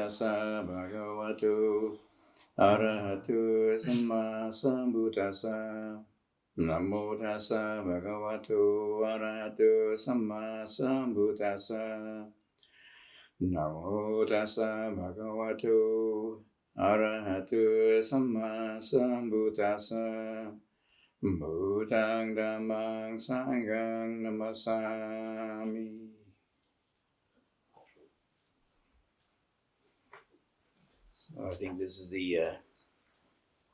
tassa bhagavato arahatu samma sambuddhassa. Namo tassa bhagavato arahato samma sambuddhassa. Namo tassa bhagavato arahato samma sambuddhassa. Buddhang dhammang sanghang namasami. So I think this is the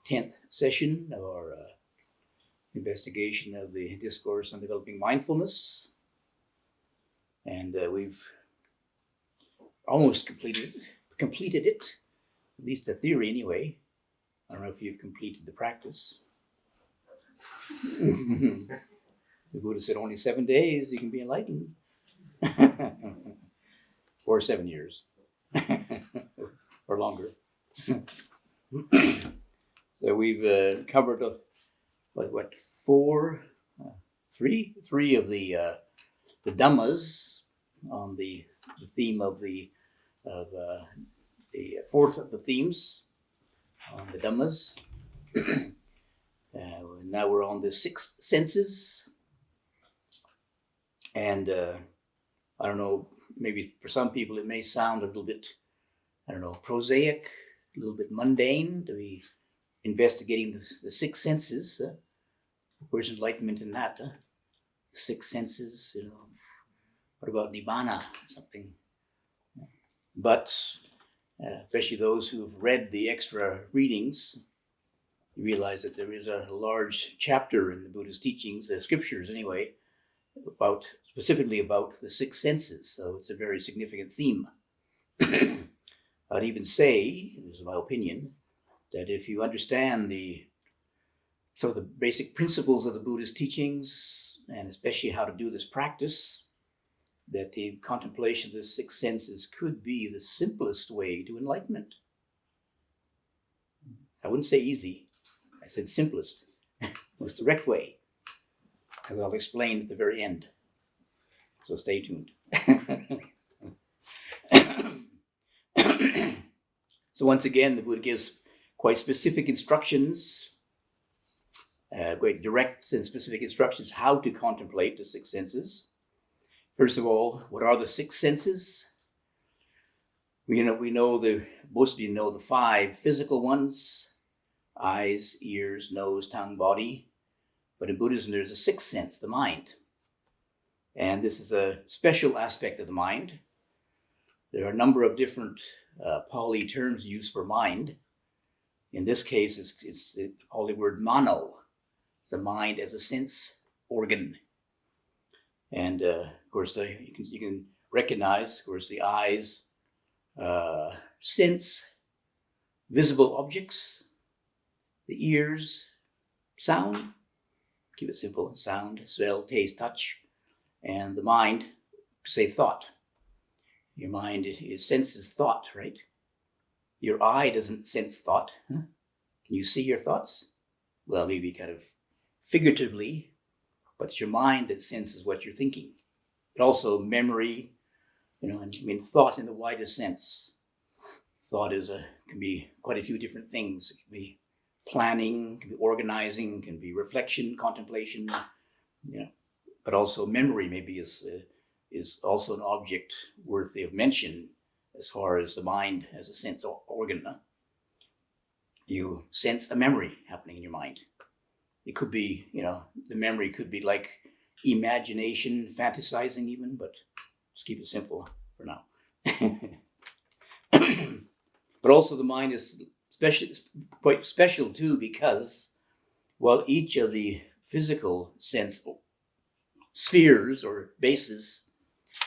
10th session of our investigation of the discourse on developing mindfulness. And we've almost completed it, at least the theory anyway. I don't know if you've completed the practice. The Buddha said only 7 days you can be enlightened. Or 7 years. Or longer. So we've covered three of the Dhammas on the theme of the fourth of the themes on the Dhammas. Now we're on the sixth senses. And I don't know, maybe for some people it may sound a little bit, prosaic, a little bit mundane to be investigating the six senses. Where's enlightenment in that? Six senses, what about Nibbana or something? But especially those who've read the extra readings, you realize that there is a large chapter in the Buddha's teachings, the scriptures anyway, specifically about the six senses. So it's a very significant theme. I'd even say, this is my opinion, that if you understand the basic principles of the Buddha's teachings, and especially how to do this practice, that the contemplation of the six senses could be the simplest way to enlightenment. I wouldn't say easy. I said simplest, most direct way, because I'll explain at the very end. So stay tuned. So once again, the Buddha gives quite specific instructions, quite direct and specific instructions how to contemplate the six senses. First of all, what are the six senses? Most of you know the five physical ones: eyes, ears, nose, tongue, body. But in Buddhism, there's a sixth sense, the mind. And this is a special aspect of the mind. There are a number of different Pali terms used for mind. In this case, it's the Pali word mano. It's the mind as a sense organ. And of course, you can recognize, of course, the eyes sense visible objects, the ears sound, keep it simple, sound, smell, taste, touch, and the mind, say thought. Your mind senses thought, right? Your eye doesn't sense thought. Huh? Can you see your thoughts? Well, maybe kind of figuratively, but it's your mind that senses what you're thinking. But also memory, thought in the widest sense. Thought can be quite a few different things. It can be planning, can be organizing, can be reflection, contemplation, But also memory maybe is also an object worthy of mention as far as the mind as a sense organ. You sense a memory happening in your mind. It could be, the memory could be like imagination, fantasizing even, but just keep it simple for now. But also the mind is quite special too, because while each of the physical sense spheres or bases,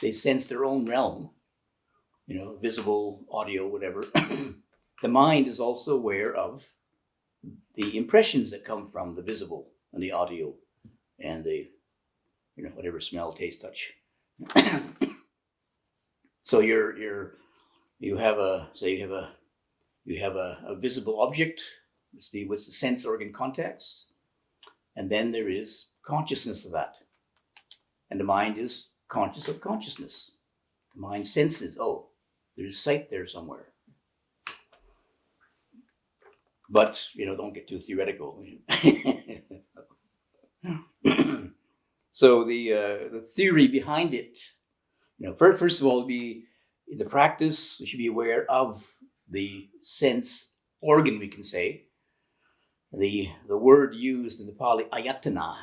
they sense their own realm, visible, audio, whatever. The mind is also aware of the impressions that come from the visible and the audio and the, whatever smell, taste, touch. So you have a visible object, with the sense organ context, and then there is consciousness of that. And the mind is conscious of consciousness. The mind senses, there's sight there somewhere. But, don't get too theoretical. So the theory behind it, first of all, be in the practice, we should be aware of the sense organ, we can say. The word used in the Pali, ayatana,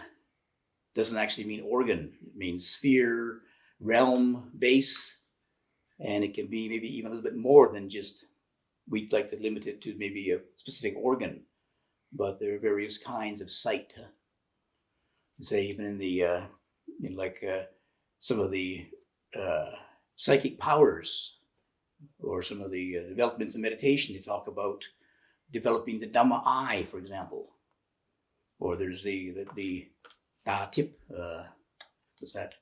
doesn't actually mean organ. It means sphere, realm, base, and it can be maybe even a little bit more than just, we'd like to limit it to maybe a specific organ, but there are various kinds of sight. Say even in the, some of the psychic powers, or some of the developments in meditation, they talk about developing the Dhamma eye, for example. Or there's the Da Tip, what's that?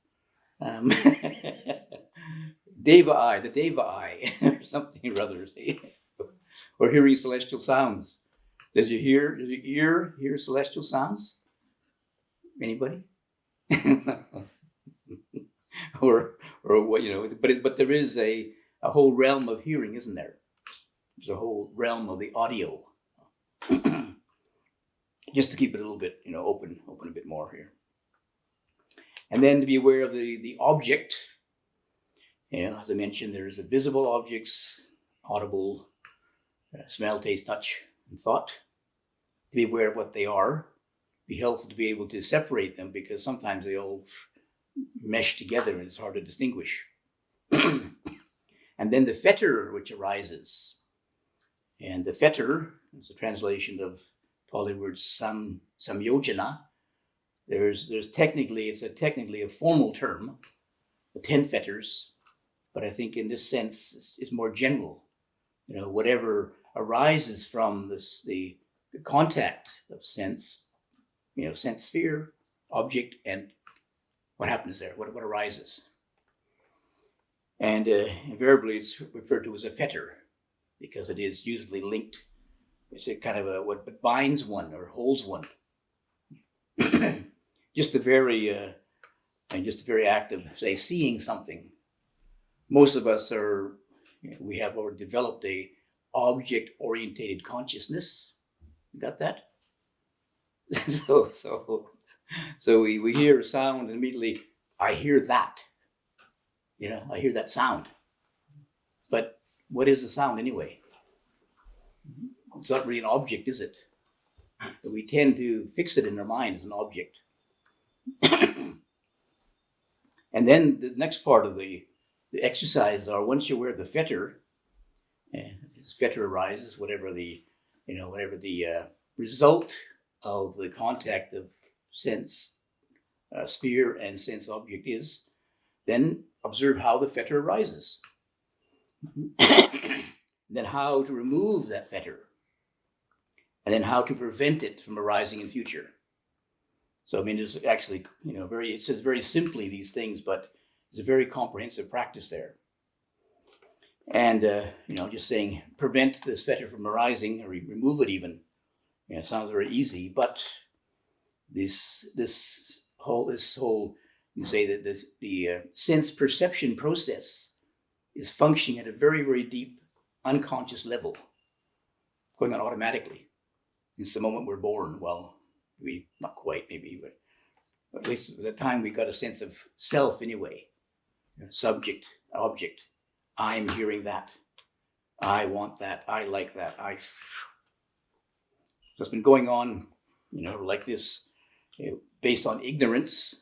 Deva eye, the Deva eye, or something or other. Or hearing celestial sounds. Does your ear hear celestial sounds? Anybody? or what, but there is a whole realm of hearing, isn't there? There's a whole realm of the audio. Just to keep it a little bit, open a bit more here. And then to be aware of the object. As I mentioned, there's the visible objects, audible, smell, taste, touch, and thought. To be aware of what they are. Be helpful to be able to separate them, because sometimes they all mesh together and it's hard to distinguish. And then the fetter which arises. And the fetter is a translation of Pali word samyojana. There's technically, it's technically a formal term, the 10 fetters, but I think in this sense it's more general. Whatever arises from the contact of sense, sense sphere, object, and what happens there, what arises. And invariably it's referred to as a fetter, because it is usually linked. It's a kind of what binds one or holds one. just a very act of, say, seeing something. Most of us we have already developed a object-orientated consciousness. You got that? So we hear a sound and immediately, I hear that. I hear that sound. But what is the sound anyway? It's not really an object, is it? But we tend to fix it in our mind as an object. And then the next part of the exercise are, once you're aware of the fetter, and as fetter arises, whatever the result of the contact of sense sphere and sense object is, then observe how the fetter arises. Then how to remove that fetter, and then how to prevent it from arising in future. So there's actually, it says very simply these things, but it's a very comprehensive practice there. And just saying prevent this fetter from arising, or remove it even. It sounds very easy, but this whole you say that the sense perception process is functioning at a very, very deep unconscious level, going on automatically. It's the moment we're born. Well, we not quite maybe, but at least at the time we got a sense of self anyway. Subject, object. I'm hearing that. I want that. I like that. So it's been going on, like this, based on ignorance,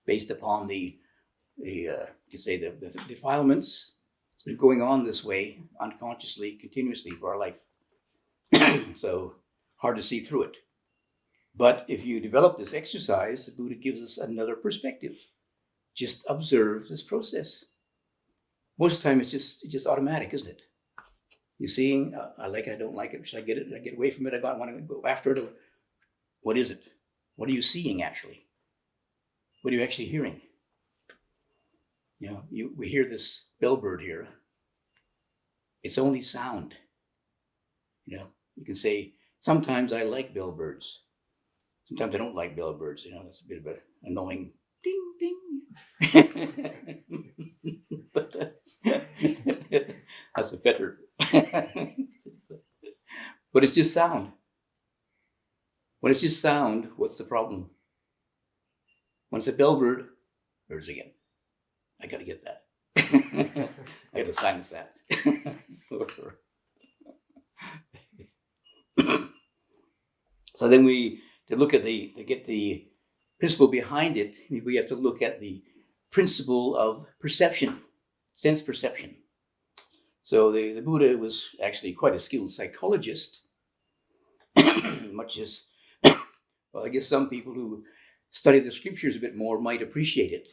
based upon the defilements. It's been going on this way, unconsciously, continuously for our life. So hard to see through it. But if you develop this exercise, the Buddha gives us another perspective. Just observe this process. Most of the time it's just automatic, isn't it? You're seeing, I like it, I don't like it. Should I get it? Should I get away from it? I want to go after it. What is it? What are you seeing actually? What are you actually hearing? We hear this bellbird here. It's only sound. You can say, sometimes I like bellbirds. Sometimes I don't like bellbirds. That's a bit of an annoying ding, ding. But that's a fetter. But it's just sound. When it's just sound, what's the problem? When it's a bellbird, there's again. I got to get that. I got to silence that. So then to get the principle behind it, we have to look at the principle of perception, sense perception. So the Buddha was actually quite a skilled psychologist, much as, well, I guess some people who study the scriptures a bit more might appreciate it.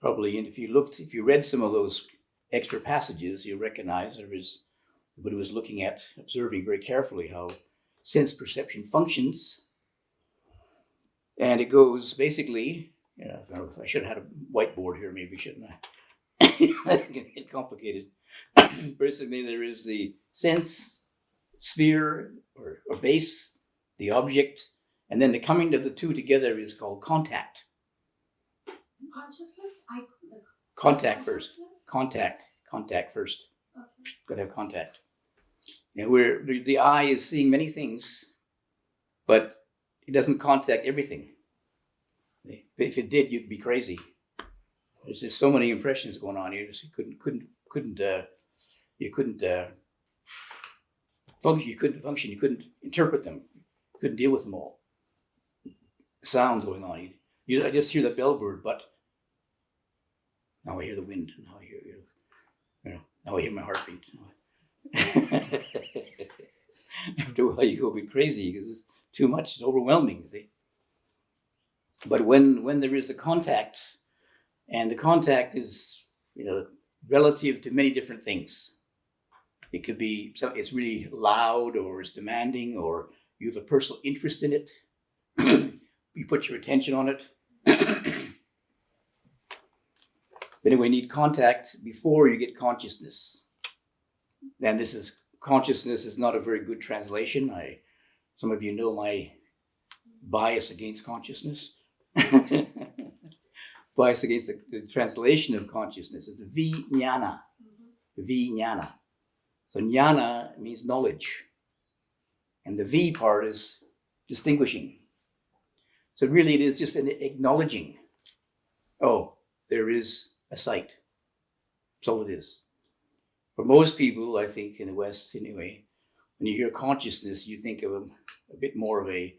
Probably, and if you read some of those extra passages, you recognize the Buddha was looking at, observing very carefully how sense perception functions. And it goes basically, I should have had a whiteboard here, maybe, shouldn't I? It can get complicated. Basically, there is the sense sphere or base, the object, and then the coming of the two together is called contact. Consciousness? Contact first. Contact first. Okay. Got to have contact. And where the eye is seeing many things, but it doesn't contact everything. If it did, you'd be crazy. There's just so many impressions going on here. You couldn't function. You couldn't interpret them. You couldn't deal with them all. The sounds going on. I just hear the bellbird, but now I hear the wind. Now I hear, now I hear my heartbeat. After a while, you go be crazy because it's too much. It's overwhelming. You see. But when there is a contact, and the contact is relative to many different things. It could be it's really loud, or it's demanding, or you have a personal interest in it. You put your attention on it. But anyway, you need contact before you get consciousness. And consciousness is not a very good translation. Some of you know my bias against consciousness. Bias against the translation of consciousness is the vijnana. Vijnana. So jnana means knowledge. And the V part is distinguishing. So really it is just an acknowledging. Oh, there is a sight. That's all it is. For most people, I think, in the West anyway, when you hear consciousness, you think of a bit more of a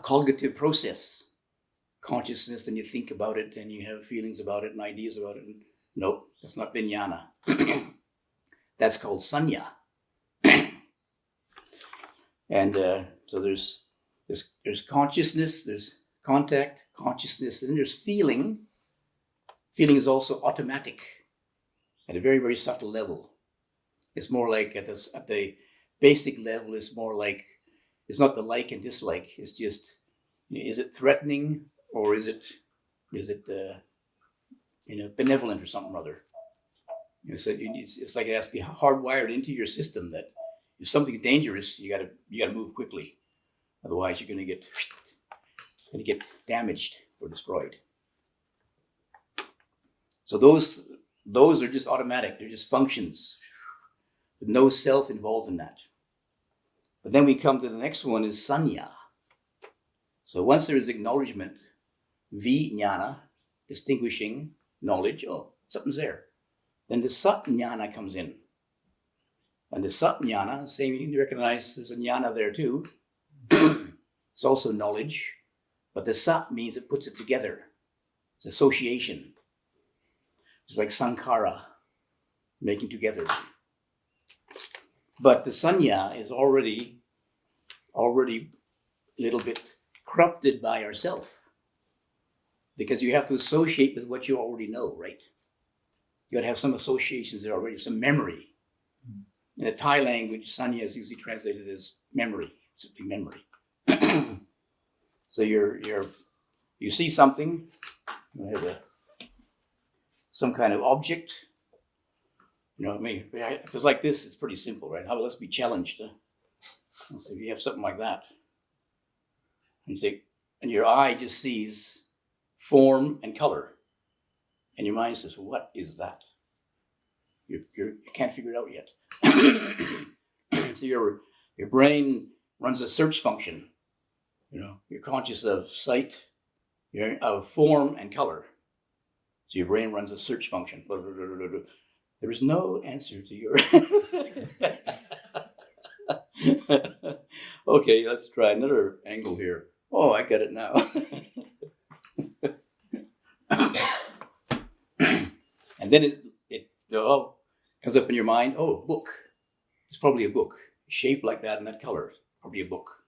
cognitive process. Consciousness, then you think about it and you have feelings about it and ideas about it. And nope, that's not vijnana. That's called sanya. And so there's consciousness, there's contact, consciousness, and then there's feeling. Feeling is also automatic at a very, very subtle level. It's more like at the basic level, it's more like, it's not the like and dislike. It's just, is it threatening or is it benevolent or something or other? So it's like it has to be hardwired into your system that if something's dangerous, you gotta move quickly. Otherwise, you're gonna get damaged or destroyed. So those are just automatic. They're just functions. With no self involved in that. But then we come to the next one is sanya. So once there is acknowledgement, vijnana, distinguishing knowledge, oh, something's there. Then the sat-jnana comes in. And the sat-jnana, same, you recognize there's a jnana there too. It's also knowledge. But the sat means it puts it together. It's association. It's like sankhara, making together. But the sanya is already a little bit corrupted by ourself. Because you have to associate with what you already know, right? You got to have some associations there already, some memory. In the Thai language, sanya is usually translated as memory, simply memory. So you see something, you have some kind of object. If it's like this, it's pretty simple, right? How about let's be challenged? So if you have something like that, and your eye just sees form and color, and your mind says, "What is that?" You can't figure it out yet. So your brain runs a search function. You're conscious of sight, of form and color. So your brain runs a search function. There is no answer to your... Okay, let's try another angle here. Oh, I get it now. And then it comes up in your mind. Oh, book. It's probably a book. Shaped like that and that color. Probably a book.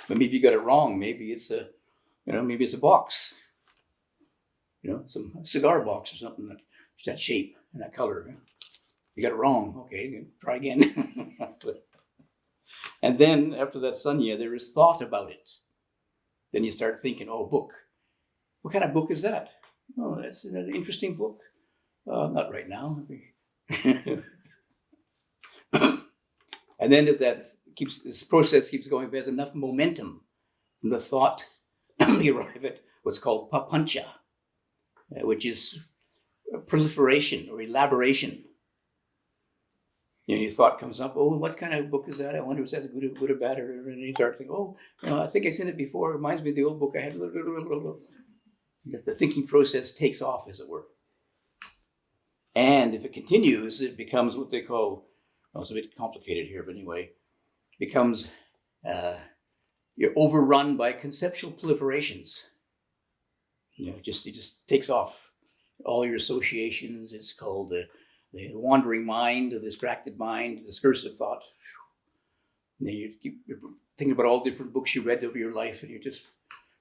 But maybe you got it wrong. Maybe it's a box. Some cigar box or something that shape and that color. You got it wrong. Okay, try again. And then after that sanya, there is thought about it. Then you start thinking, oh, book. What kind of book is that? Oh, that's an interesting book. Not right now. And then if this process keeps going, there's enough momentum from the thought, you arrive at what's called papancha, which is proliferation or elaboration. Your thought comes up, oh, what kind of book is that? I wonder if that's good or bad. And you start thinking, oh, I think I've seen it before. It reminds me of the old book I had. The thinking process takes off, as it were. And if it continues, it becomes what they call, it's a bit complicated here, but anyway, becomes, you're overrun by conceptual proliferations. It just takes off. All your associations, it's called the wandering mind, the distracted mind, discursive thought. And then you're thinking about all different books you read over your life, and you're just,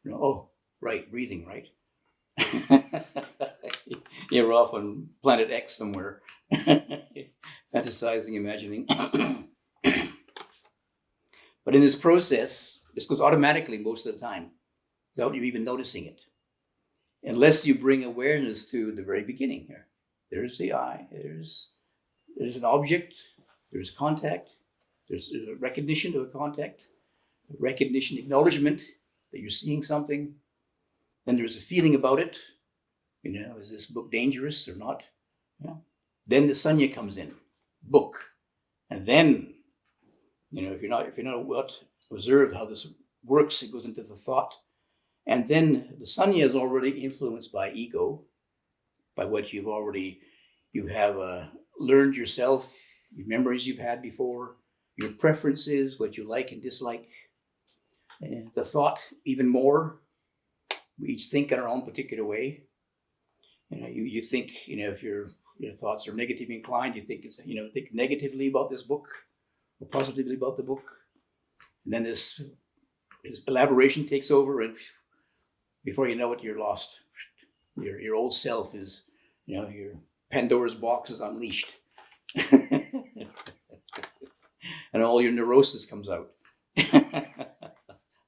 oh, right, breathing, right? You're off on planet X somewhere, fantasizing, imagining. But in this process, this goes automatically most of the time, without you even noticing it. Unless you bring awareness to the very beginning here. There's the eye, there's an object, there's contact, there's a recognition of a contact, recognition, acknowledgement that you're seeing something. Then there's a feeling about it. Is this book dangerous or not? Then the sanya comes in, book. And then, if you're not what, observe how this works, it goes into the thought. And then the sanya is already influenced by ego, by what you have learned yourself, your memories you've had before, your preferences, what you like and dislike. And the thought, even more. We each think in our own particular way. You think, if your thoughts are negatively inclined, you think think negatively about this book or positively about the book. And then this elaboration takes over, and before you know it, you're lost. Your old self is, your Pandora's box is unleashed. And all your neurosis comes out.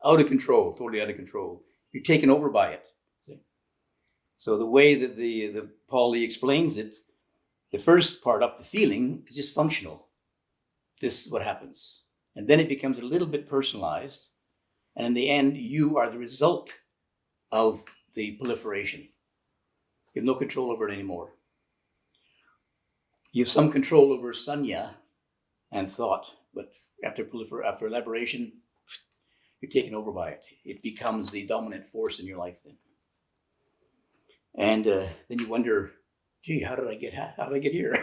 Out of control, totally out of control. You're taken over by it. See? So the way that the Pauli explains it, the first part up, the feeling, is just functional. This is what happens. And then it becomes a little bit personalized. And in the end, you are the result of the proliferation. You have no control over it anymore. You have some control over sanya and thought, but after elaboration, you're taken over by it. It becomes the dominant force in your life then. And then you wonder, gee, how did I get here?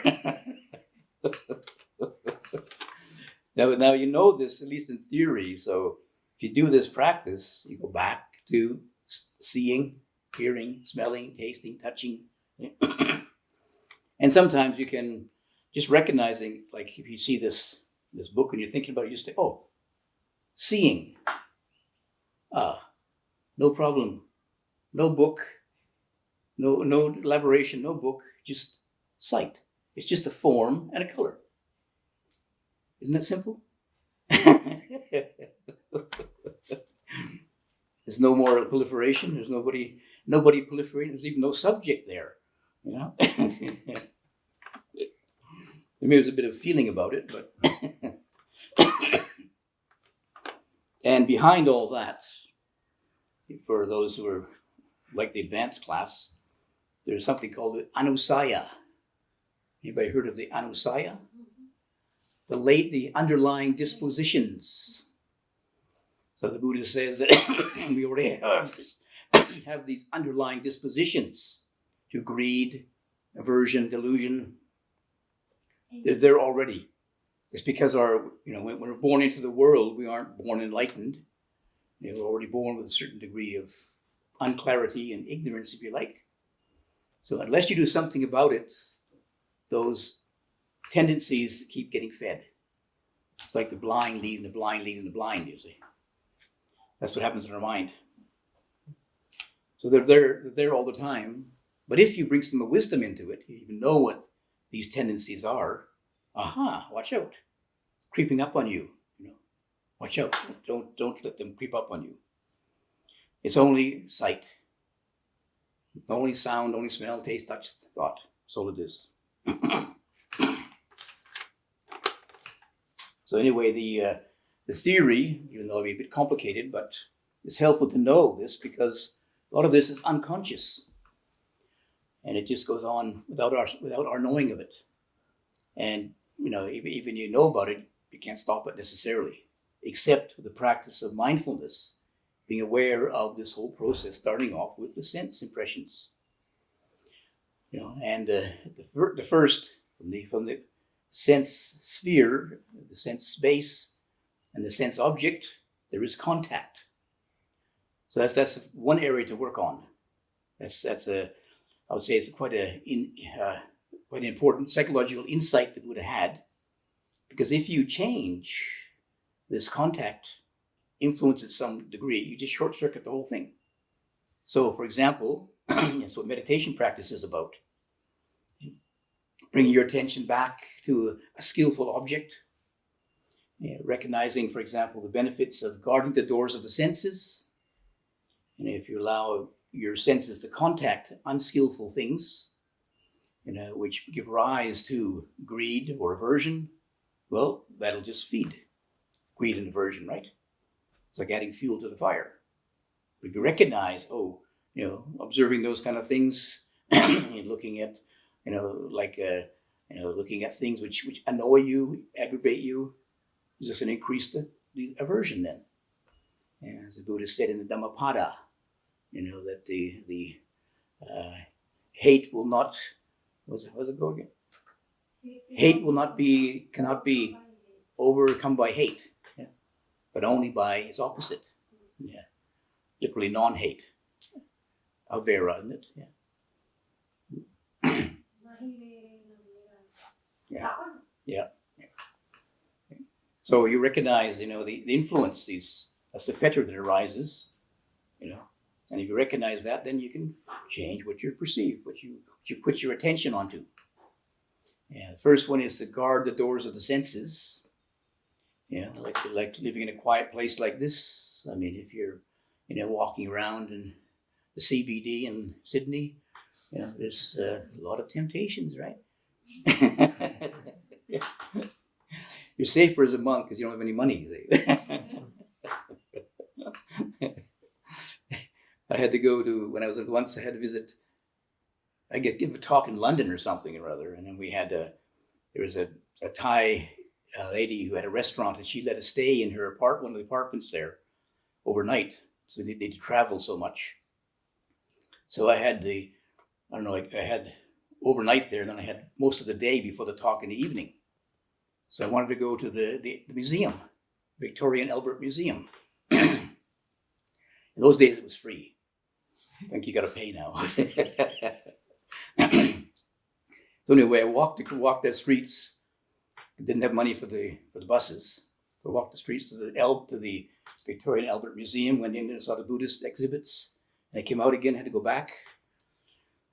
Now you know this, at least in theory. So if you do this practice, you go back to seeing, hearing, smelling, tasting, touching. And sometimes you can just recognizing, like if you see this book and you're thinking about it, you just say, oh, seeing. No problem. No book. No elaboration, no book, just sight. It's just a form and a color. Isn't that simple? There's no more proliferation. There's nobody proliferating. There's even no subject there. Maybe there's a bit of feeling about it, but and behind all that, for those who are like the advanced class, there's something called the anusaya. Anybody heard of the anusaya? The underlying dispositions. So the Buddha says that we already have these underlying dispositions to greed, aversion, delusion. They're there already. It's because when we're born into the world, we aren't born enlightened. We're already born with a certain degree of unclarity and ignorance, if you like. So unless you do something about it, those tendencies keep getting fed. It's like the blind leading the blind leading the blind, you see. That's what happens in our mind. So they're there all the time. But if you bring some wisdom into it, you even know what these tendencies are. Aha, watch out. Creeping up on you. Watch out. Don't let them creep up on you. It's only sight. Only sound, only smell, taste, touch, thought. That's all it is. So anyway, the theory, even though it may be a bit complicated, but it's helpful to know this because a lot of this is unconscious. And it just goes on without our knowing of it. And, even you know about it, you can't stop it necessarily, except for the practice of mindfulness, being aware of this whole process, starting off with the sense impressions. And the first, from the sense sphere, the sense space, and the sense object, there is contact. So that's one area to work on. I would say it's quite an important psychological insight that Buddha had, because if you change this contact influence at some degree, you just short circuit the whole thing. So, for example, that's what meditation practice is about. Bringing your attention back to a skillful object, recognizing, for example, the benefits of guarding the doors of the senses. And if you allow your senses to contact unskillful things, which give rise to greed or aversion, well, that'll just feed greed and aversion, right? It's like adding fuel to the fire. But if you recognize, observing those kind of things, looking at, looking at things which annoy you, aggravate you, is just going to increase the aversion then. And as the Buddha said in the Dhammapada, that the hate will not, how's it go again? Hate cannot be overcome by hate, but only by its opposite. Yeah. Literally non-hate. Avera, isn't it? Yeah. Yeah. So you recognize, the influence, that's the fetter that arises, and if you recognize that, then you can change what you perceive, what you put your attention onto. The first one is to guard the doors of the senses. Like living in a quiet place like this. I mean, if you're, walking around in the CBD in Sydney, there's a lot of temptations, right? You're safer as a monk because you don't have any money. I had to go to, when I was once, I had to visit, give a talk in London or something or other. And then there was a Thai lady who had a restaurant, and she let us stay in her one of the apartments there overnight. So they traveled so much. So I had I had overnight there, and then I had most of the day before the talk in the evening. So I wanted to go to the museum, Victoria and Albert Museum. In those days, it was free. I think you got to pay now. So anyway, I walked the streets. I didn't have money for the buses. So I walked the streets to the Victoria and Albert Museum, went in and saw the Buddhist exhibits. And I came out again, had to go back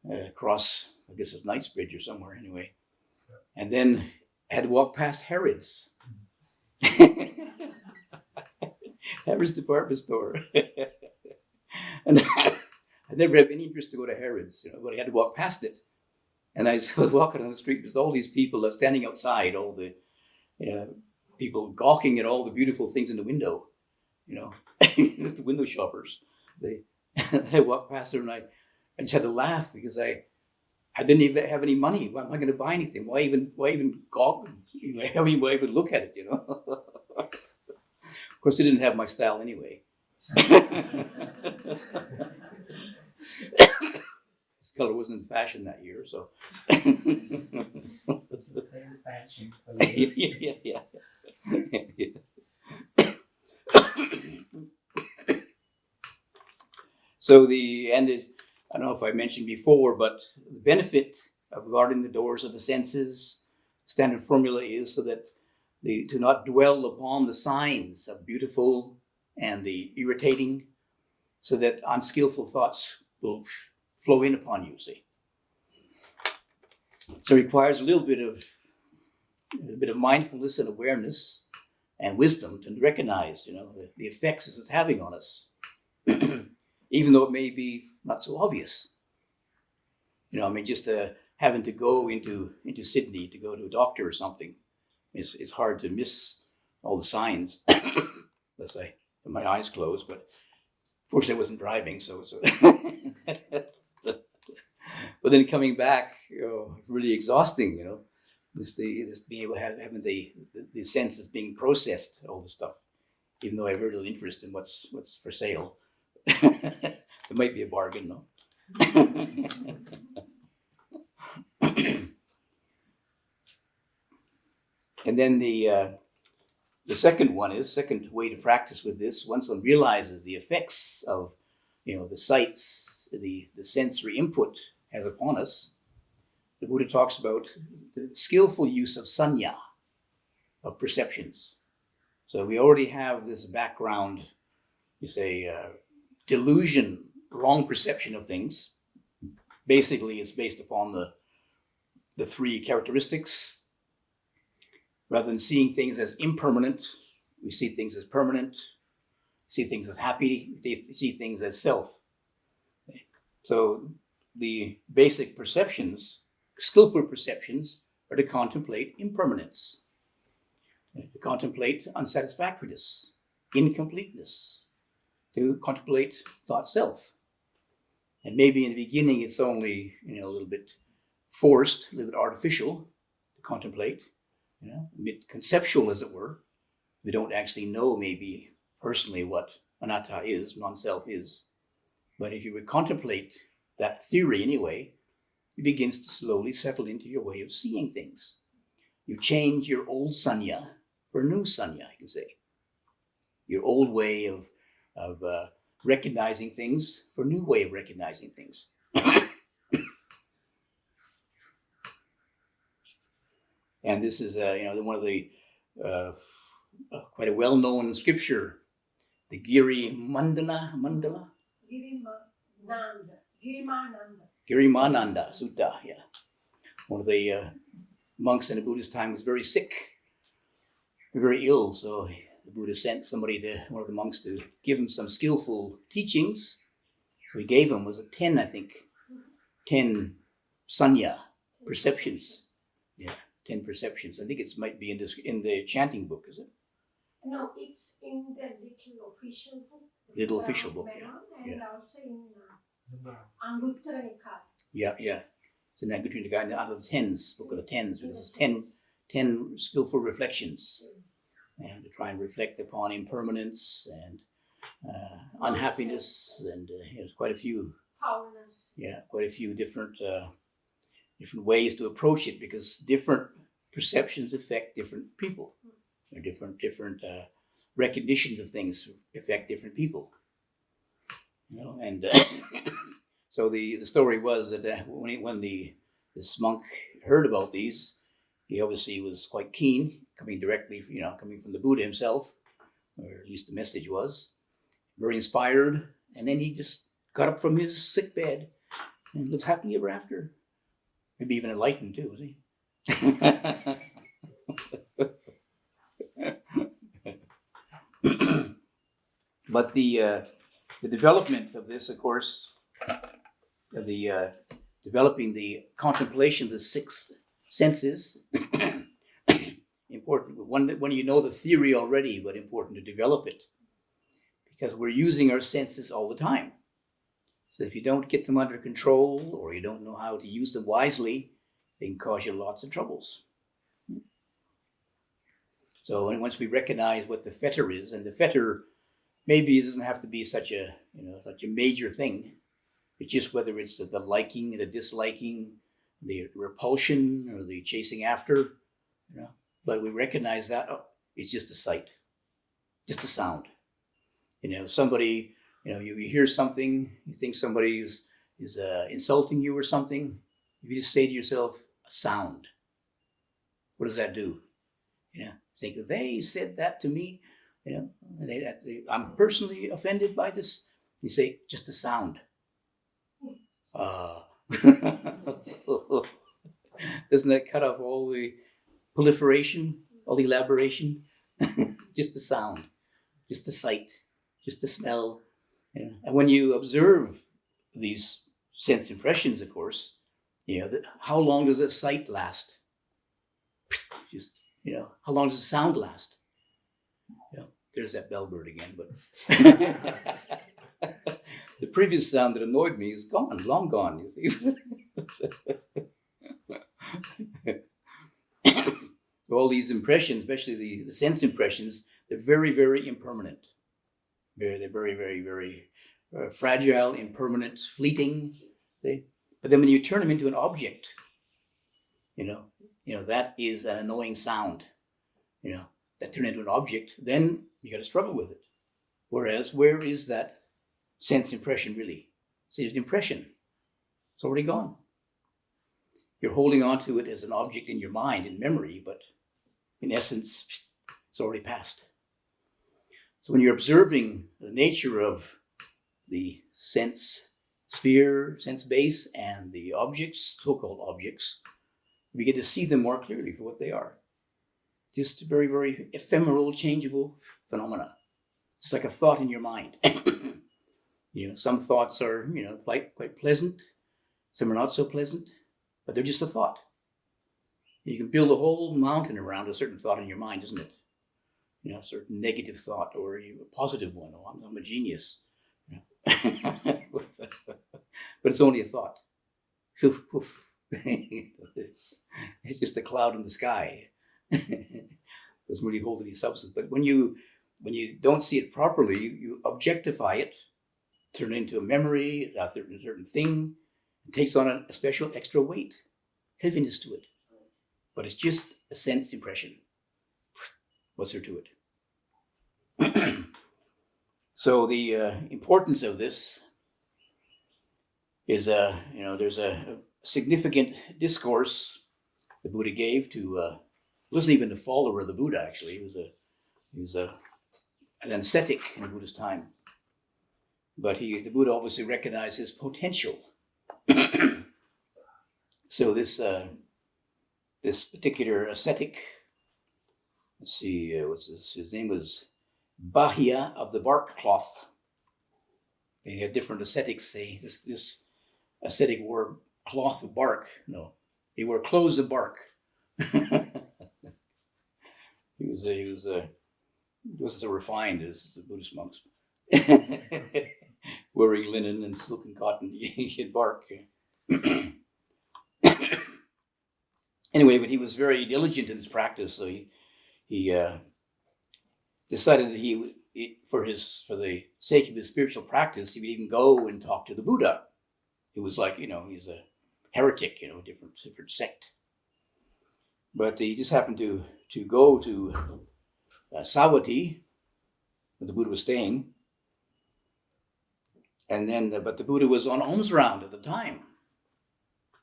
across, I guess it's Knightsbridge or somewhere anyway. And then I had to walk past Harrods. Harrods department store. And I never had any interest to go to Harrods, but I had to walk past it. And I was walking on the street, there's all these people standing outside, all the people gawking at all the beautiful things in the window, the window shoppers. I walked past there and I just had to laugh because I didn't even have any money. Why am I going to buy anything? Why even gawk? Why even look at it, Of course, they didn't have my style anyway. This color wasn't in fashion that year, so. It's the same fashion for you. yeah. So I don't know if I mentioned before, but the benefit of guarding the doors of the senses, standard formula is so that to not dwell upon the signs of beautiful and the irritating, so that unskillful thoughts will flow in upon you, see. So it requires a bit of mindfulness and awareness and wisdom to recognize, the effects this is having on us, even though it may be not so obvious. Just having to go into Sydney to go to a doctor or something, it's hard to miss all the signs. Let's say with my eyes closed, but fortunately I wasn't driving, so. But then coming back, really exhausting. This being able to having the senses being processed, all the stuff. Even though I have very little interest in what's for sale, it might be a bargain, no. And then the second way to practice with this, once one realizes the effects of the sights, the sensory input has upon us, the Buddha talks about the skillful use of sanya, of perceptions. So we already have this background, delusion, wrong perception of things. Basically, it's based upon the three characteristics. Rather than seeing things as impermanent, we see things as permanent, see things as happy, they see things as self. So the basic perceptions, skillful perceptions, are to contemplate impermanence, to contemplate unsatisfactoriness, incompleteness, to contemplate not self. And maybe in the beginning it's only a little bit forced, a little bit artificial to contemplate, a bit conceptual as it were. We don't actually know maybe personally what anatta is, non-self is. But if you would contemplate that theory anyway, it begins to slowly settle into your way of seeing things. You change your old sanya for new sanya, you can say. Your old way of recognizing things for a new way of recognizing things. And this is, one of the quite a well-known scripture, the Girimananda Girimananda Sutta. Yeah, one of the monks in the Buddhist time was very sick, very ill. So the Buddha sent one of the monks to give him some skillful teachings. So he gave him, was it 10, I think, 10 sanya perceptions. Yeah, 10 perceptions. I think it might be in the chanting book, is it? No, it's in the little official book. Little official book, yeah. And also in Anguttara Nikaya. Yeah. So in Anguttara Nikaya, out of the tens, book of the tens, because it's 10 skillful reflections. And to try and reflect upon impermanence and unhappiness, and there's quite a few. Foulness. Yeah, quite a few different ways to approach it, because different perceptions affect different people. Or different recognitions of things affect different people. And so the story was that when this monk heard about these, he obviously was quite keen, coming from the Buddha himself, or at least the message was, very inspired. And then he just got up from his sick bed and lived happily ever after. Maybe even enlightened too, was he? But the development of this, of course, developing the contemplation of the six senses, important. When you know the theory already, but important to develop it, because we're using our senses all the time. So if you don't get them under control, or you don't know how to use them wisely, they can cause you lots of troubles. So once we recognize what the fetter is, and the fetter maybe it doesn't have to be such a major thing. It's just whether it's the liking, the disliking, the repulsion, or the chasing after, But we recognize that it's just a sight, just a sound. Somebody, you hear something, you think somebody is insulting you or something. You just say to yourself, a sound. What does that do? Think they said that to me. I'm personally offended by this. You say, just a sound. Doesn't that cut off all the proliferation, all the elaboration? Just a sound, just a sight, just a smell. And when you observe these sense impressions, of course, how long does a sight last? Just, how long does a sound last? There's that bellbird again, but the previous sound that annoyed me is gone, long gone. You see? So all these impressions, especially the sense impressions, they're very, very impermanent. They're very, very, very fragile, impermanent, fleeting. But then when you turn them into an object, that is an annoying sound. That turn into an object, then you got to struggle with it. Whereas, where is that sense impression really? See, it's an impression. It's already gone. You're holding on to it as an object in your mind, in memory, but in essence, it's already passed. So when you're observing the nature of the sense sphere, sense base, and the objects, so-called objects, we get to see them more clearly for what they are. Just very, very ephemeral, changeable phenomena. It's like a thought in your mind. Some thoughts are, quite pleasant. Some are not so pleasant, but they're just a thought. You can build a whole mountain around a certain thought in your mind, isn't it? A certain negative thought or a positive one. Oh, I'm a genius. But it's only a thought. Poof, poof. It's just a cloud in the sky. Doesn't really hold any substance. But when you don't see it properly, you objectify it, turn it into a memory, a certain thing. It takes on a special extra weight, heaviness to it. But it's just a sense impression. What's there to it? So the importance of this is, there's a significant discourse the Buddha gave to. He wasn't even a follower of the Buddha, actually. He was an ascetic in the Buddha's time. But the Buddha obviously recognized his potential. So this particular ascetic, let's see, his name was Bahiya of the bark cloth. They had different ascetics say this ascetic wore cloth of bark. No, he wore clothes of bark. He wasn't so refined as the Buddhist monks. Wearing linen and silk and cotton, he had bark. Anyway, but he was very diligent in his practice, so he decided that he for the sake of his spiritual practice, he would even go and talk to the Buddha. It was like, he's a heretic, a different sect. But he just happened to go to Savatthi, where the Buddha was staying. And then, but the Buddha was on alms round at the time.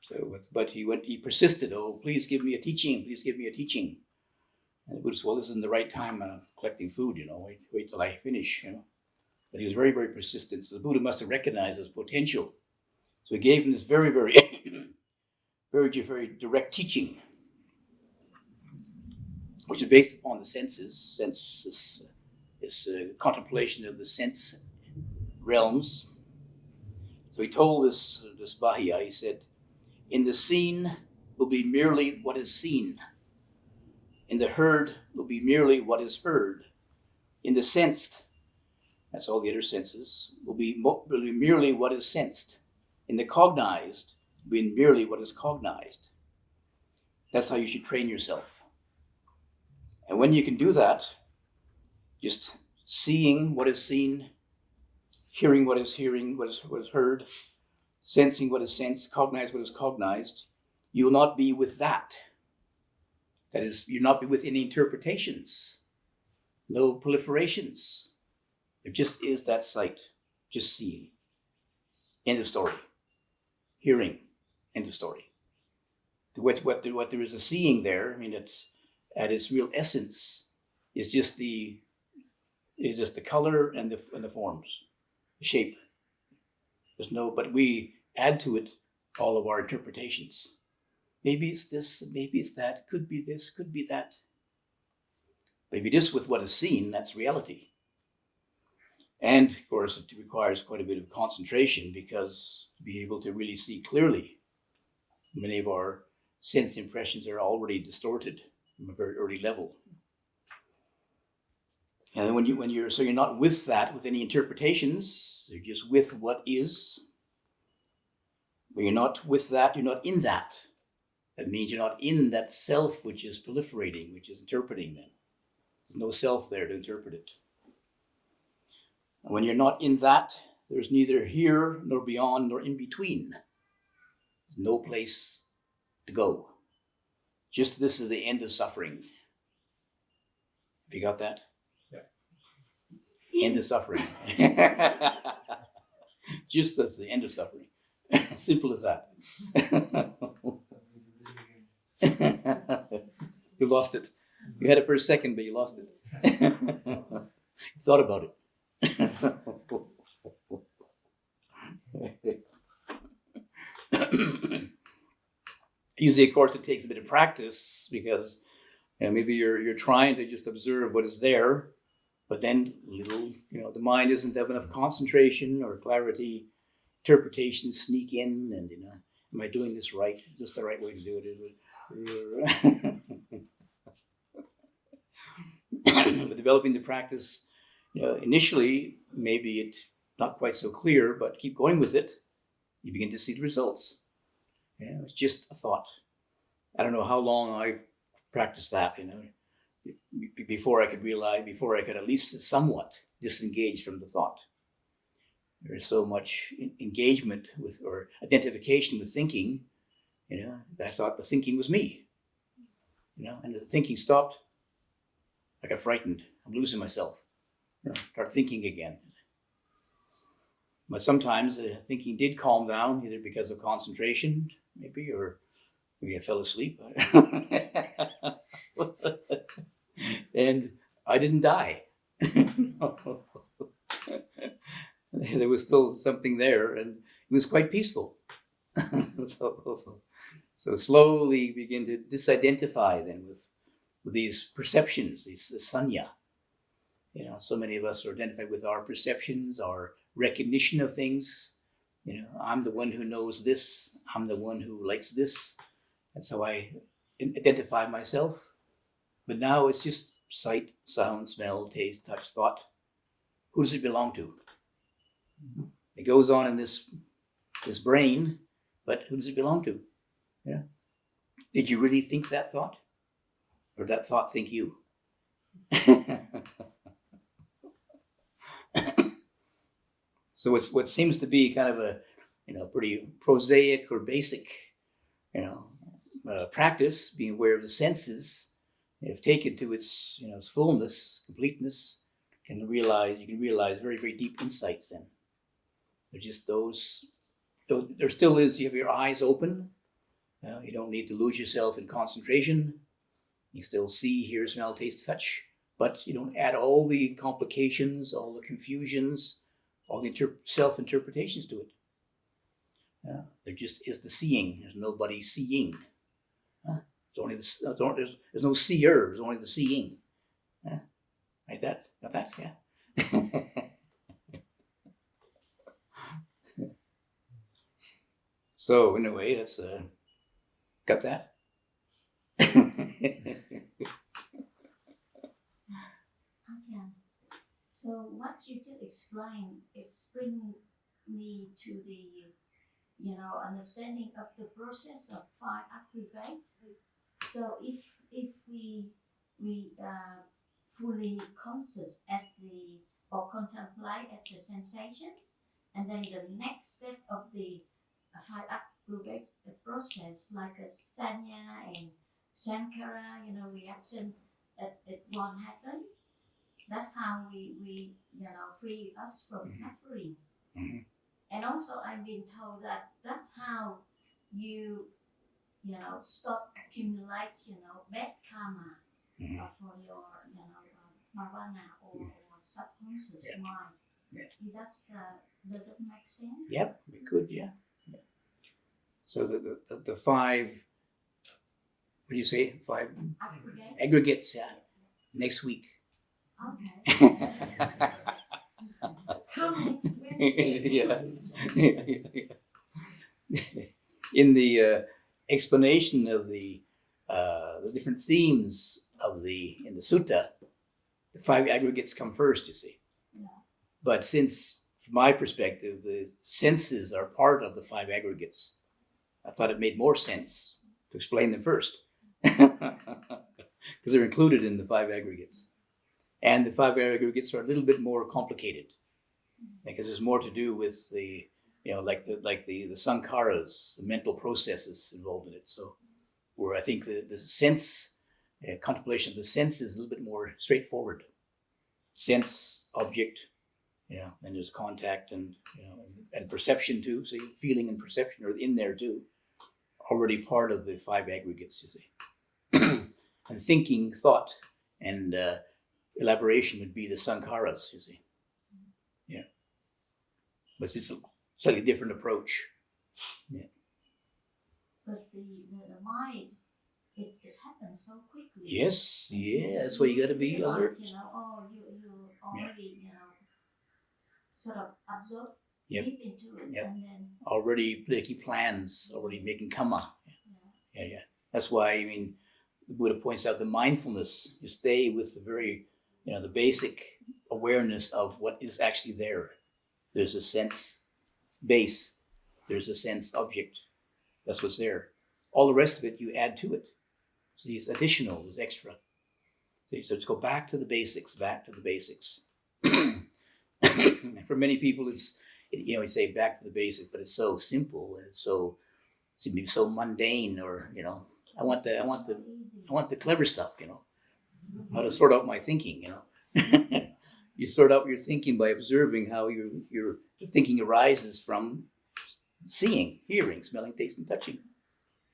So, but he persisted. Oh, please give me a teaching. Please give me a teaching. And the Buddha said, well, this isn't the right time collecting food. Wait till I finish. But he was very, very persistent. So the Buddha must have recognized his potential. So he gave him this very, very, very, very direct teaching, which is based upon the senses, this contemplation of the sense realms. So he told this Bahiya, he said, in the seen will be merely what is seen. In the heard will be merely what is heard. In the sensed, that's all the other senses, will be merely what is sensed. In the cognized will be merely what is cognized. That's how you should train yourself. And when you can do that, just seeing what is seen, hearing what is hearing, what is heard, sensing what is sensed, cognize what is cognized, you will not be with that. That is, you'll not be with any interpretations, no proliferations. There just is that sight, just seeing. End of story. Hearing, end of story. What there is a seeing there, I mean, it's at its real essence, is just the color and the forms, the shape. There's no, but we add to it all of our interpretations. Maybe it's this, maybe it's that, could be this, could be that. But if you're just with what is seen, that's reality. And of course, it requires quite a bit of concentration, because to be able to really see clearly, many of our sense impressions are already distorted from a very early level. And when you're not with that, with any interpretations, you're just with what is. But you're not with that, you're not in that. That means you're not in that self which is proliferating, which is interpreting then. There's no self there to interpret it. And when you're not in that, there's neither here nor beyond nor in between. There's no place to go. Just this is the end of suffering. Have you got that? Yeah. End of suffering. Just that's the end of suffering. Simple as that. You lost it. You had it for a second, but you lost it. You thought about it. Usually, of course, it takes a bit of practice, because maybe you're trying to just observe what is there, but then the mind isn't have enough concentration or clarity. Interpretations sneak in, and am I doing this right? Is this the right way to do it? But developing the practice, initially maybe it's not quite so clear, but keep going with it. You begin to see the results. It's just a thought. I don't know how long I practiced that, before I could at least somewhat disengage from the thought. There is so much engagement with, or identification with thinking, I thought the thinking was me. And the thinking stopped, I got frightened. I'm losing myself. Start thinking again. But sometimes the thinking did calm down, either because of concentration, maybe, or maybe I fell asleep. And I didn't die. There was still something there, and it was quite peaceful. So slowly begin to disidentify then with these perceptions, these sanya. So many of us are identified with our perceptions, our recognition of things. I'm the one who knows this. I'm the one who likes this. That's how I identify myself. But now it's just sight, sound, smell, taste, touch, thought. Who does it belong to? It goes on in this brain, but who does it belong to? Did you really think that thought? Or did that thought think you? So it's what seems to be kind of a pretty prosaic or basic practice, being aware of the senses, if taken to its its fullness, completeness, you can realize very, very deep insights then. They're just those, there still is, you have your eyes open. You don't need to lose yourself in concentration. You still see, hear, smell, taste, touch, but you don't add all the complications, all the confusions, all the self-interpretations to it. There just is the seeing. There's nobody seeing. There's no seer. There's only the seeing. Like that? Got that? Yeah. So in a way, that's got that. Ajahn, so what you did explain, it's bring me to the understanding of the process of five aggregates. So if we we fully conscious at the or contemplate at the sensation, and then the next step of the five aggregate process, like a sanya and sankara, reaction that it won't happen. That's how we free us from suffering. Mhm. And also, I've been told that that's how you stop accumulate bad karma for your nirvana or subconscious Yeah. mind. Yeah. Does it make sense? Yep, good, yeah. So the five, what do you say? Five aggregates, yeah. Next week. Okay. Come next Wednesday. Yeah. In the explanation of the different themes in the sutta, the five aggregates come first, you see. Yeah. But since, from my perspective, the senses are part of the five aggregates, I thought it made more sense to explain them first, because they're included in the five aggregates. And the five aggregates are a little bit more complicated, because there's more to do with the, like the sankharas, the mental processes involved in it. So, where I think the sense contemplation of the sense is a little bit more straightforward. Sense, object, and there's contact and and perception too. So feeling and perception are in there too, already part of the five aggregates, you see. And thinking, thought, and elaboration would be the sankharas, you see. Yeah. But it's a slightly different approach. Yeah. But the mind, it happens so quickly. Yes, yeah, that's why you got to be alert. You already, sort of absorb Yep. deep into it, Yep. and then Already making plans, already making karma. Yeah. That's why, the Buddha points out the mindfulness. You stay with the very, the basic awareness of what is actually there. There's a sense base. There's a sense object. That's what's there. All the rest of it, you add to it. So it's additional, it's extra. So let's go back to the basics, And for many people, you say back to the basics, but it's so simple and it's seems to be so mundane, or I want the clever stuff, how to sort out my thinking, You sort out your thinking by observing how your thinking arises from seeing, hearing, smelling, tasting, touching.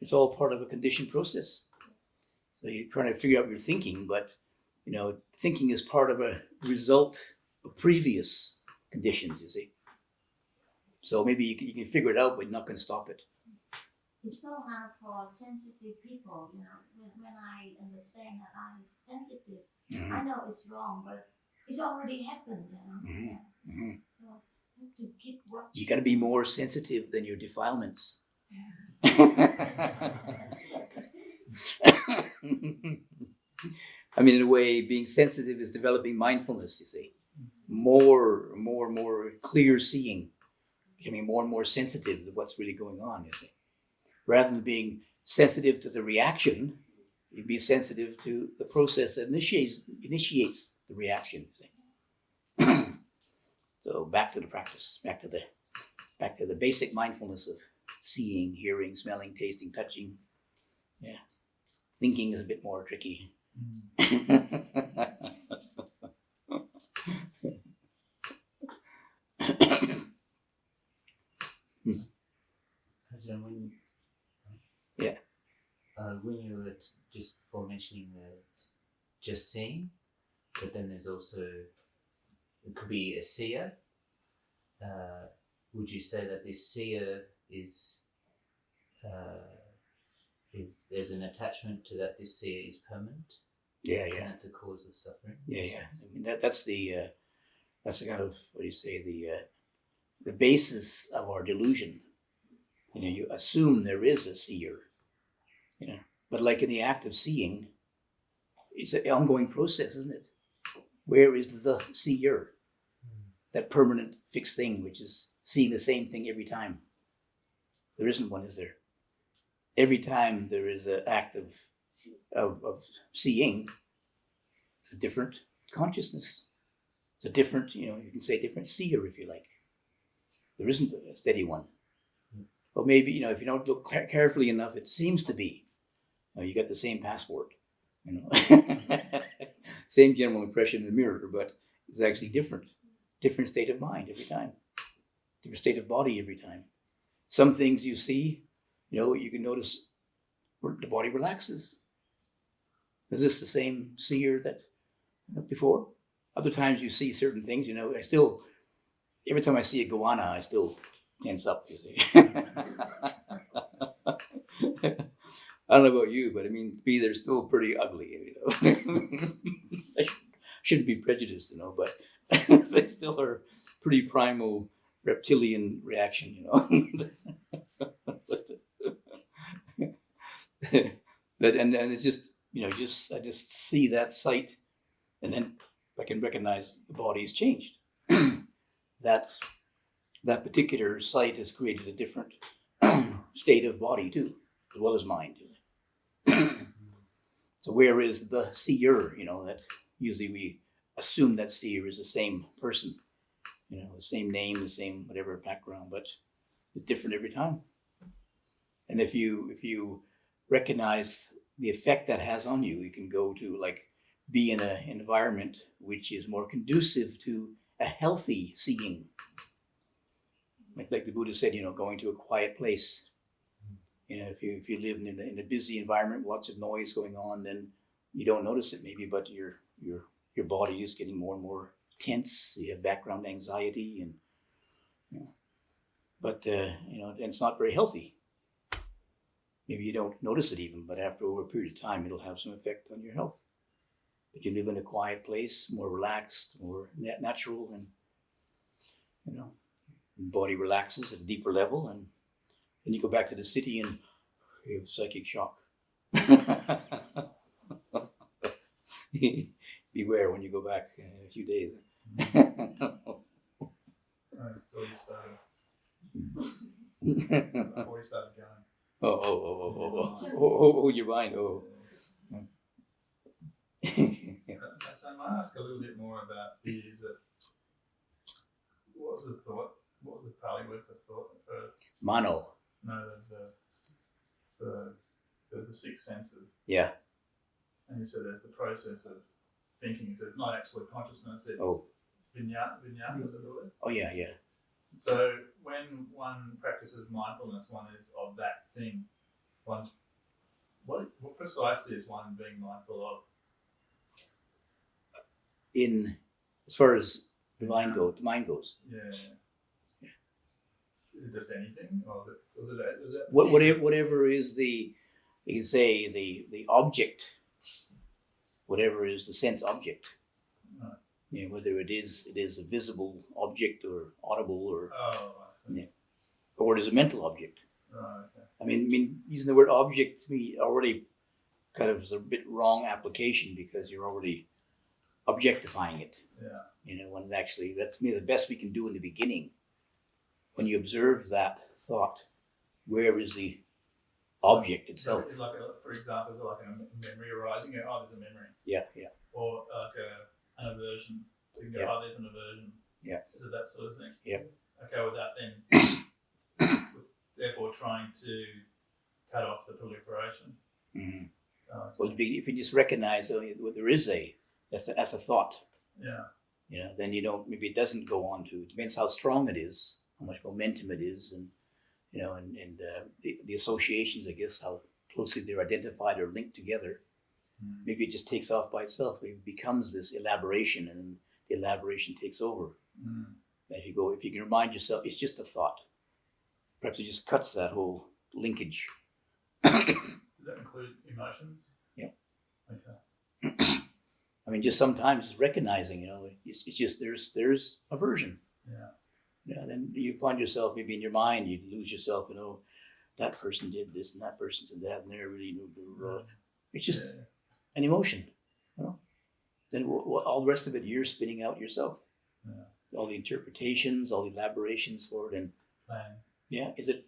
It's all part of a conditioned process. So you're trying to figure out your thinking, but thinking is part of a result of previous conditions, you see. So maybe you can figure it out, but you're not going to stop it. it's so hard for sensitive people. When I understand that I'm sensitive, Mm-hmm. I know it's wrong, but it's already happened. Mm-hmm. Mm-hmm. So you have to keep watching. You got to be more sensitive than your defilements. In a way, being sensitive is developing mindfulness, you see. More clear seeing, becoming more and more sensitive to what's really going on, you see. Rather than being sensitive to the reaction, you be sensitive to the process that initiates the reaction, you see. So back to the practice, back to the basic mindfulness of seeing, hearing, smelling, tasting, touching. Yeah. Thinking is a bit more tricky. When you were just before mentioning just seeing, but then there's also, it could be a seer. Would you say that this seer is there's an attachment to that this seer is permanent? Yeah. And that's a cause of suffering? Yeah. That's the kind of, what do you say, the basis of our delusion. You assume there is a seer, but like in the act of seeing, it's an ongoing process, isn't it? Where is the seer? That permanent fixed thing, which is seeing the same thing every time. There isn't one, is there? Every time there is an act of seeing, It's a different consciousness. It's a different, you can say different seer if you like. There isn't a steady one. But maybe, if you don't look carefully enough, it seems to be. You got the same passport, Same general impression in the mirror, but it's actually different. Different state of mind every time. Different state of body every time. Some things you see, you can notice where the body relaxes. Is this the same seer that before? Other times you see certain things, I still, every time I see a goanna, I still tense up, you see. I don't know about you, but to me, they're still pretty ugly, I shouldn't be prejudiced, but they still are pretty primal reptilian reaction, but and it's just, I just see that sight, and then I can recognize the body's changed. that particular sight has created a different state of body too, as well as mind. So where is the seer? That usually we assume that seer is the same person, the same name, the same whatever background, but it's different every time. And if you recognize the effect that has on you, you can go to be in an environment which is more conducive to a healthy seeing. Like the Buddha said, going to a quiet place. If you live in a busy environment, lots of noise going on, then you don't notice it maybe, but your body is getting more and more tense. You have background anxiety, and but and it's not very healthy. Maybe you don't notice it even, but after over a period of time, it'll have some effect on your health. But you live in a quiet place, more relaxed, more natural, and the body relaxes at a deeper level, and then you go back to the city and you have psychic shock. Beware when you go back in a few days. Before you started going. Oh, your mind. I might ask a little bit more about is that what was the thought? What was the Pali word for thought? Mano. No, there's the six senses. Yeah. And you said there's the process of thinking. So it's not actually consciousness. It's vinyana. Vinyana is the word. Oh yeah. So when one practices mindfulness, one is of that thing. What precisely is one being mindful of? As far as the mind goes. Yeah. Is it just anything, or is it whatever is you can say the object, whatever is the sense object. Right. Whether it is a visible object or audible or or it is a mental object. Oh, okay. I mean, using the word object to me already kind of is a bit wrong application because you're already objectifying it. Yeah. When actually that's maybe the best we can do in the beginning. When you observe that thought, where is the object itself? For example, is it like a memory arising? Oh, there's a memory. Yeah. Or like an aversion. So you can go, there's an aversion. Yeah. Is it that sort of thing? Yeah. Okay, with that then, therefore trying to cut off the proliferation. Mm-hmm. Well, if you just recognize there is that's a thought. Yeah. Then maybe it doesn't go on to. It depends how strong it is, how much momentum it is, and the associations, I guess, how closely they're identified or linked together. Maybe it just takes off by itself. It becomes this elaboration, and the elaboration takes over. If you can remind yourself, it's just a thought. Perhaps it just cuts that whole linkage. Does that include emotions? Yeah. Okay. I mean, just sometimes recognizing, it's just there's aversion. Yeah. Then you find yourself maybe in your mind, you lose yourself, that person did this and that person did that, and they're really, it's just an emotion, Then all the rest of it, you're spinning out yourself. Yeah. All the interpretations, all the elaborations for it, and yeah, is it,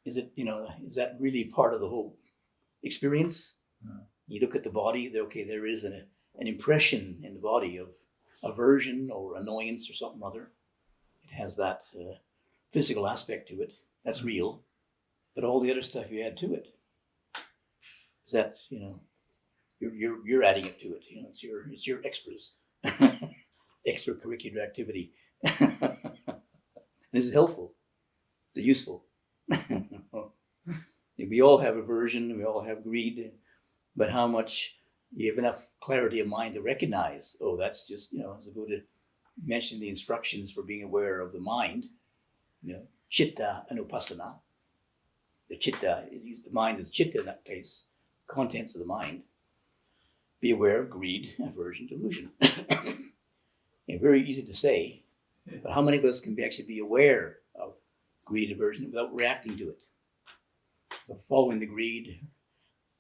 is that really part of the whole experience? You look at the body, there is an impression in the body of aversion or annoyance or something or other. It has that physical aspect to it. That's real. But all the other stuff you add to it, is that, you're adding it to it. It's your extras, extracurricular activity. And is it helpful? Is it useful? We all have aversion, we all have greed, but how much you have enough clarity of mind to recognize, that's just, as the Buddha mentioned the instructions for being aware of the mind, chitta anupassana. The chitta, the mind is chitta in that case, contents of the mind. Be aware of greed, aversion, delusion. Very easy to say, but how many of us can actually be aware of greed, aversion without reacting to it? So following the greed,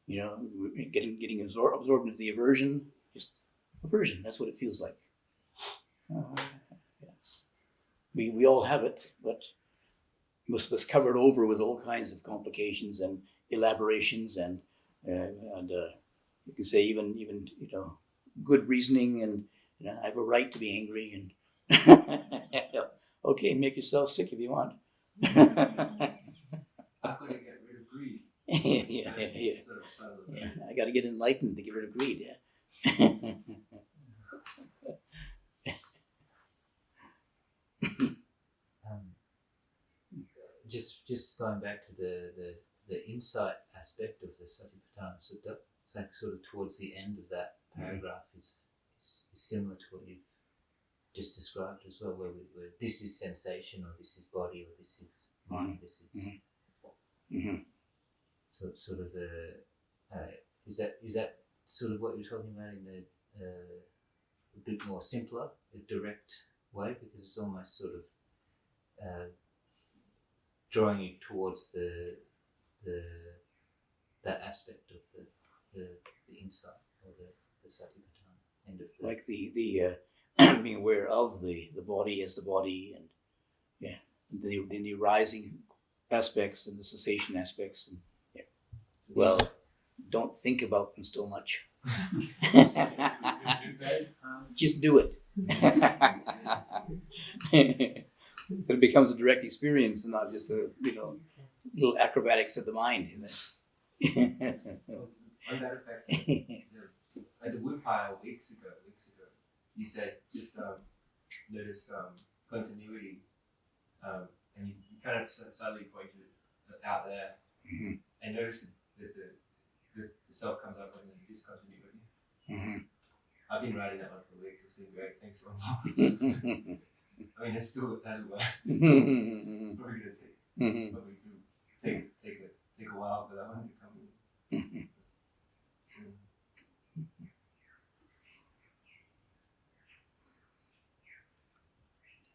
getting absorbed into the aversion, just aversion, that's what it feels like. We all have it, but most of us covered over with all kinds of complications and elaborations and you can say even good reasoning and I have a right to be angry and okay, make yourself sick if you want. I've got to get rid of greed. Yeah. I got to get enlightened to get rid of greed. Yeah. Just going back to the insight aspect of the Satipatthana Sutta, it's like sort of towards the end of that paragraph is similar to what you've just described as well, where this is sensation, or this is body, or this is mind, this is so it's sort of is that sort of what you're talking about in a bit more simpler, a direct way, because it's almost sort of drawing you towards that aspect of the insight or the Satipatthana end of the Like the being aware of the body as the body, and the arising aspects and the cessation aspects, and well, don't think about them so much. Just do it. It becomes a direct experience and not just a little acrobatics of the mind. On that effect, at the woodpile weeks ago, you said just notice continuity, and you kind of subtly pointed out there, and notice that the self comes up when there's a discontinuity. I've been writing that one for weeks. It's been great. Thanks so much. I mean, it still hasn't worked. It's still probably gonna take a while for that one to come in.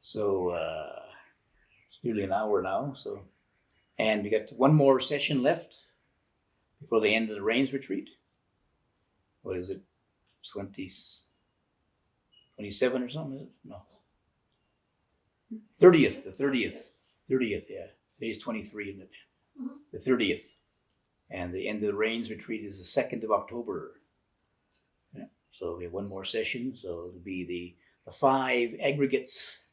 So it's nearly an hour now. And we got one more session left before the end of the Rains retreat. What is it? 27 or something? Is it? No. 30th. The 30th. Yeah. Today's 23, isn't it? The 30th. And the end of the Rains retreat is the 2nd of October. Yeah. So we have one more session. So it'll be the 5 aggregates,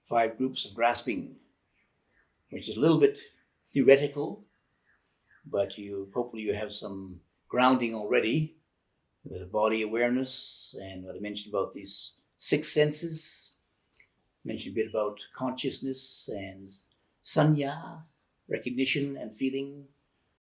5 groups of grasping, which is a little bit theoretical, but hopefully you have some grounding already with body awareness and what I mentioned about these 6 senses. I mentioned a bit about consciousness and sanya, recognition and feeling,